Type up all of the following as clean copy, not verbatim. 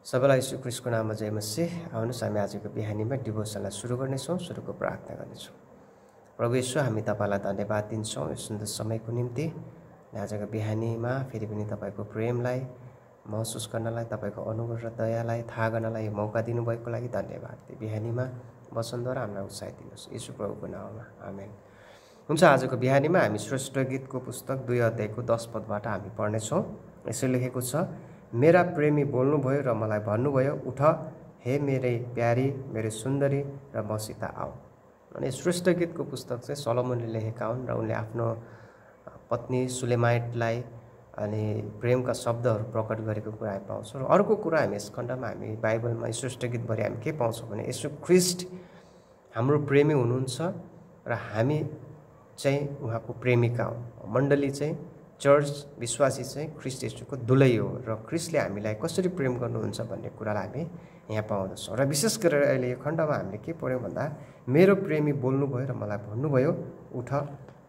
सबैलाई यीशु ख्रीष्टको नाममा जय मसीह। आउनुहोस् हामी आजको बिहानीमा डिभोसनलाई सुरु गर्नेछौँ। सुरुको प्रार्थना गर्नेछौँ। प्रभु येशू, हामी तपाईँलाई धन्यवाद दिन्छौँ यो सुन्दर समयको निम्ति। आजको बिहानीमा फेरि पनि तपाईँको प्रेमलाई महसुस गर्नलाई, तपाईँको अनुग्रह र दयालाई थाहा गर्नलाई मौका दिनुभएको लागि धन्यवाद। त्यो बिहानीमा वचनद्वारा हामीलाई उत्साहित दिनुहोस् येशू प्रभुको नाममा, आमेन। हुन्छ, आजको बिहानीमा हामी श्रेष्ठ गीतको पुस्तक 2 अध्यायको 10 पदबाट हामी पढ्नेछौँ। यसो लेखेको छ, मेरा प्रेमी बोल्नुभयो र मलाई भन्नुभयो, उठ हे मेरै प्यारी, मेरो सुन्दरी र मसित आऊ। अनि श्रेष्ठ गीतको पुस्तक चाहिँ सलोमनले लेखेका हुन् र उनले आफ्नो पत्नी सुलेमाइटलाई अनि प्रेमका शब्दहरू प्रकट गरेको कुरा हामी पाउँछौँ। र अर्को कुरा हामी यस खण्डमा हामी बाइबलमा श्रेष्ठ गीतभरि हामी के पाउँछौँ भने येशू ख्रीष्ट हाम्रो प्रेमी हुनुहुन्छ र हामी चाहिँ उहाँको प्रेमिका हौँ। मण्डली चाहिँ चर्च विश्वासी चाहिँ ख्रीष्ट येशूको दुलै हो र ख्रीष्टले हामीलाई कसरी प्रेम गर्नुहुन्छ भन्ने कुरालाई हामी यहाँ पाउँदछौँ। र विशेष गरेर अहिले यो खण्डमा हामीले के पढ्यौँ भन्दा, मेरो प्रेमी बोल्नुभयो र मलाई भन्नुभयो, उठ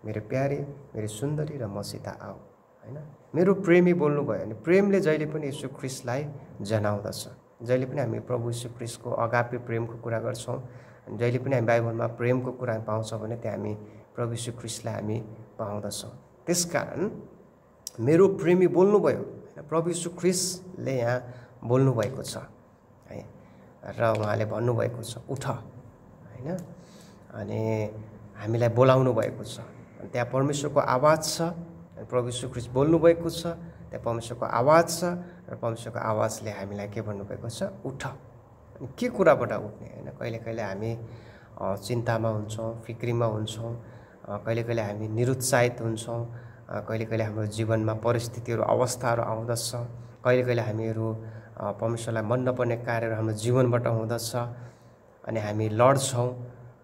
मेरो प्यारी, मेरो सुन्दरी र मसित आऊ। हैन, मेरो प्रेमी बोल्नुभयो भने प्रेमले जहिले पनि येशू ख्रीष्टलाई जनाउँदछ। जहिले पनि हामी प्रभु येशू ख्रीष्टको अगापे प्रेमको कुरा गर्छौँ, जहिले पनि हामी बाइबलमा प्रेमको कुरा पाउँछौँ भने त्यहाँ हामी प्रभु येशू ख्रीष्टलाई हामी पाउँदछौँ। त्यसकारण मेरो प्रेमी बोल्नुभयो, प्रभु येशू ख्रीष्टले यहाँ बोल्नुभएको छ है, र उहाँले भन्नुभएको छ उठ, होइन। अनि हामीलाई बोलाउनु भएको छ। अनि त्यहाँ परमेश्वरको आवाज छ, प्रभु येशू ख्रीष्ट बोल्नुभएको छ, त्यहाँ परमेश्वरको आवाज छ र परमेश्वरको आवाजले हामीलाई के भन्नुभएको छ, उठ। अनि के कुराबाट उठ्ने, होइन। कहिले कहिले हामी चिन्तामा हुन्छौँ, फिक्रीमा हुन्छौँ, कहिले कहिले हामी निरुत्साहित हुन्छौँ, कहिले कहिले हाम्रो जीवनमा परिस्थितिहरू अवस्थाहरू आउँदछ, कहिले कहिले हामीहरू परमेश्वरलाई मन नपर्ने कार्यहरू हाम्रो जीवनबाट हुँदछ अनि हामी लड्छौँ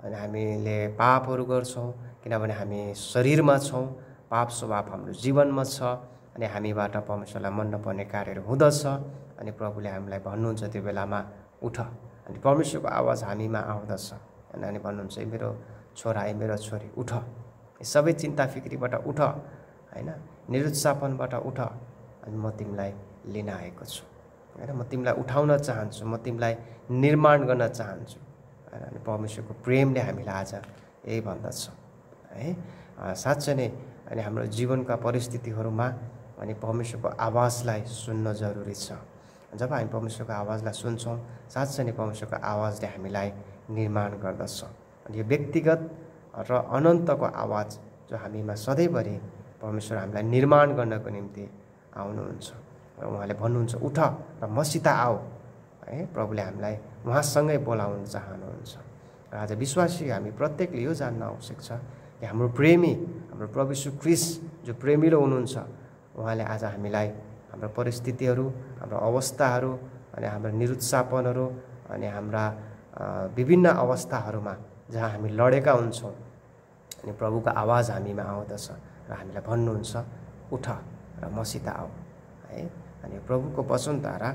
अनि हामीले पापहरू गर्छौँ, किनभने हामी शरीरमा छौँ, पाप स्वभाव हाम्रो जीवनमा छ अनि हामीबाट परमेश्वरलाई मन नपर्ने कार्यहरू हुँदछ। अनि प्रभुले हामीलाई भन्नुहुन्छ त्यो बेलामा उठ। अनि परमेश्वरको आवाज हामीमा आउँदछ अनि भन्नुहुन्छ, मेरो छोरा, मेरो छोरी, उठ, सबै चिन्ता फिक्रीबाट उठ, होइन, निरुत्साहपनबाट उठ, अनि म तिमीलाई लिन आएको छु, होइन। म तिमीलाई उठाउन चाहन्छु, म तिमीलाई निर्माण गर्न चाहन्छु, होइन। अनि परमेश्वरको प्रेमले हामीलाई आज यही भन्दछ है। साँच्चै नै अनि हाम्रो जीवनका परिस्थितिहरूमा अनि परमेश्वरको आवाजलाई सुन्न जरुरी छ। जब हामी परमेश्वरको आवाजलाई सुन्छौँ, साँच्चै नै परमेश्वरको आवाजले हामीलाई निर्माण गर्दछ। अनि यो व्यक्तिगत र अनन्तको आवाज जो हामीमा सधैँभरि परमेश्वर हामीलाई निर्माण गर्नको निम्ति आउनुहुन्छ र उहाँले भन्नुहुन्छ उठ र मसित आऊ, है। प्रभुले हामीलाई उहाँसँगै बोलाउन चाहनुहुन्छ। र आज विश्वासी हामी प्रत्येकले यो जान्न आवश्यक छ कि हाम्रो प्रेमी, हाम्रो प्रभु येशू ख्रीष्ट जो प्रेमिलो हुनुहुन्छ, उहाँले आज हामीलाई हाम्रो परिस्थितिहरू, हाम्रो अवस्थाहरू अनि हाम्रो निरुत्साहपनहरू अनि हाम्रा विभिन्न अवस्थाहरूमा जहाँ हामी लडेका हुन्छौँ अनि प्रभुको आवाज हामीमा आउँदछ र हामीलाई भन्नुहुन्छ उठ र मसित आऊ, है। अनि प्रभुको वचनद्वारा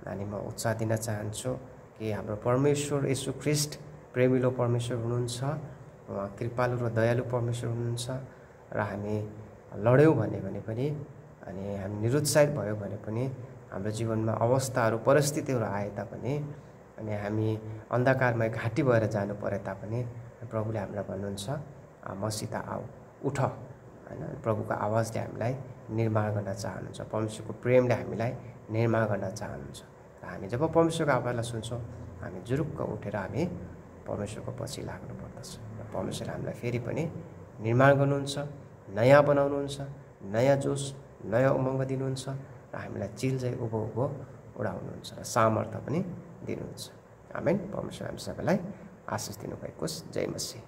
अनि म उत्साह दिन चाहन्छु कि हाम्रो परमेश्वर येशू ख्रीष्ट प्रेमिलो परमेश्वर हुनुहुन्छ, उहाँ कृपालु र दयालु परमेश्वर हुनुहुन्छ। र हामी लड्यौँ भने पनि अनि हामी निरुत्साहित भयो भने पनि, हाम्रो जीवनमा अवस्थाहरू परिस्थितिहरू आए तापनि अनि हामी अन्धकारमय घाँटी भएर जानु परे तापनि प्रभुले हामीलाई भन्नुहुन्छ मसित आऊ, उठ, होइन। प्रभुको आवाजले हामीलाई निर्माण गर्न चाहनुहुन्छ, परमेश्वरको प्रेमले हामीलाई निर्माण गर्न चाहनुहुन्छ। र हामी जब परमेश्वरको आवाजलाई सुन्छौँ, हामी जुरुक्क उठेर हामी परमेश्वरको पछि लाग्नुपर्दछ र परमेश्वर हामीलाई फेरि पनि निर्माण गर्नुहुन्छ, नयाँ बनाउनुहुन्छ, नयाँ जोस, नयाँ उमङ्ग दिनुहुन्छ र हामीलाई चिलझै उभो उभो उडाउनुहुन्छ र सामर्थ्य पनि दिनुहुन्छ। आमेन। परमेश्वर हामी सबैलाई आशिष दिनुभएको होस्। जय मसीह।